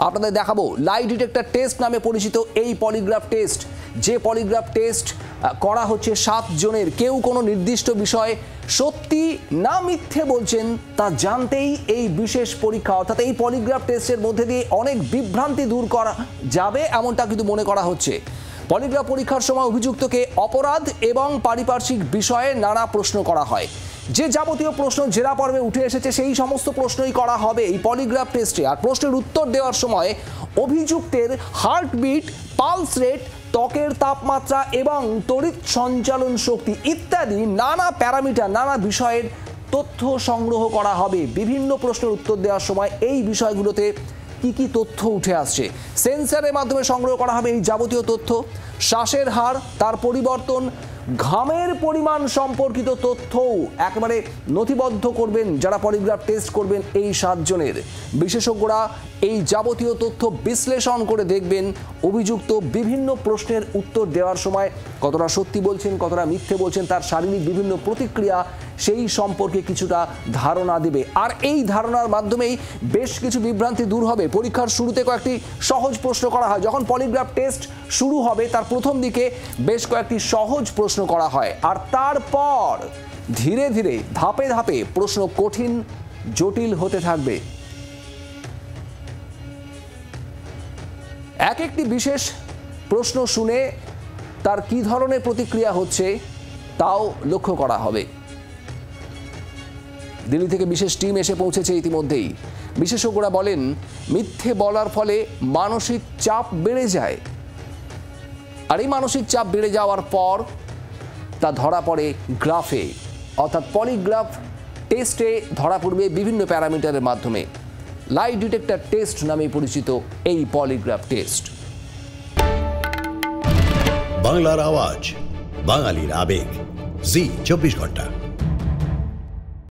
আপনাদের দেখাবো lie detector test নামে পরিচিত এই পলিগ্রাফ টেস্ট। যে পলিগ্রাফ টেস্ট করা হচ্ছে 7 জনের, কেউ কোনো নির্দিষ্ট বিষয়ে সত্যি না মিথ্যে বলছেন তা জানতেই এই বিশেষ পরীক্ষা, অর্থাৎ এই পলিগ্রাফ টেস্টের মধ্যে দিয়ে অনেক বিভ্রান্তি দূর করা যাবে এমনটা কিন্তু মনে করা হচ্ছে। পলিগ্রাফ পরীক্ষার সময় অভিযুক্তকে অপরাধ এবং পারিপার্শ্বিক বিষয়ে নানা প্রশ্ন করা হয়। যে যাবতীয় প্রশ্ন জেরা পর্বে উঠে এসেছে সেই সমস্ত প্রশ্নই করা হবে এই পলিগ্রাফ টেস্টে। আর প্রশ্নের উত্তর দেওয়ার সময় অভিযুক্তের হার্টবিট, পালস রেট, ত্বকের তাপমাত্রা এবং তড়িৎ সঞ্চালন শক্তি ইত্যাদি নানা প্যারামিটার, নানা বিষয়ের তথ্য সংগ্রহ করা হবে। বিভিন্ন প্রশ্নের উত্তর দেওয়ার সময় এই বিষয়গুলোতে কি কি তথ্য উঠে আসছে সেন্সরের মাধ্যমে সংগ্রহ করা হবে এই যাবতীয় তথ্য। শ্বাসের হার, তার পরিবর্তন, ঘামের পরিমাণ সম্পর্কিত তথ্যও একেবারে নথিবদ্ধ করবেন যারা পলিগ্রাফ টেস্ট করবেন এই 7 জনের। বিশেষজ্ঞরা এই যাবতীয় তথ্য বিশ্লেষণ করে দেখবেন অভিযুক্ত বিভিন্ন প্রশ্নের উত্তর দেওয়ার সময় কতটা সত্যি বলছেন, কতটা মিথ্যে বলছেন, তার শারীরিক বিভিন্ন প্রতিক্রিয়া সেই সম্পর্কে কিছুটা ধারণা দেবে। আর এই ধারণার মাধ্যমেই বেশ কিছু বিভ্রান্তি দূর হবে। পরীক্ষার শুরুতে কয়েকটি সহজ প্রশ্ন করা হয়। যখন পলিগ্রাফ টেস্ট শুরু হবে তার প্রথম দিকে বেশ কয়েকটি সহজ প্রশ্ন করা হয়, আর তারপর ধীরে ধীরে ধাপে ধাপে প্রশ্ন কঠিন জটিল হতে থাকবে। এক একটি বিশেষ প্রশ্ন শুনে তার কি ধরনের প্রতিক্রিয়া হচ্ছে তাও লক্ষ্য করা হবে। দিল্লি থেকে বিশেষ টিম এসে পৌঁছেছে ইতিমধ্যেই। বিশেষজ্ঞরা বলেন মিথ্যে বলার ফলে মানসিক চাপ বেড়ে যায়, আর এই মানসিক চাপ বেড়ে যাওয়ার পর তা ধরা পড়ে গ্রাফে, অর্থাৎ পলিগ্রাফ টেস্টে ধরা পড়বে বিভিন্ন প্যারামিটারের মাধ্যমে। লাই ডিটেক্টর টেস্ট নামে পরিচিত এই পলিগ্রাফ টেস্ট। বাংলার আওয়াজ, বাঙালির আবেগ, জি 24 ঘন্টা।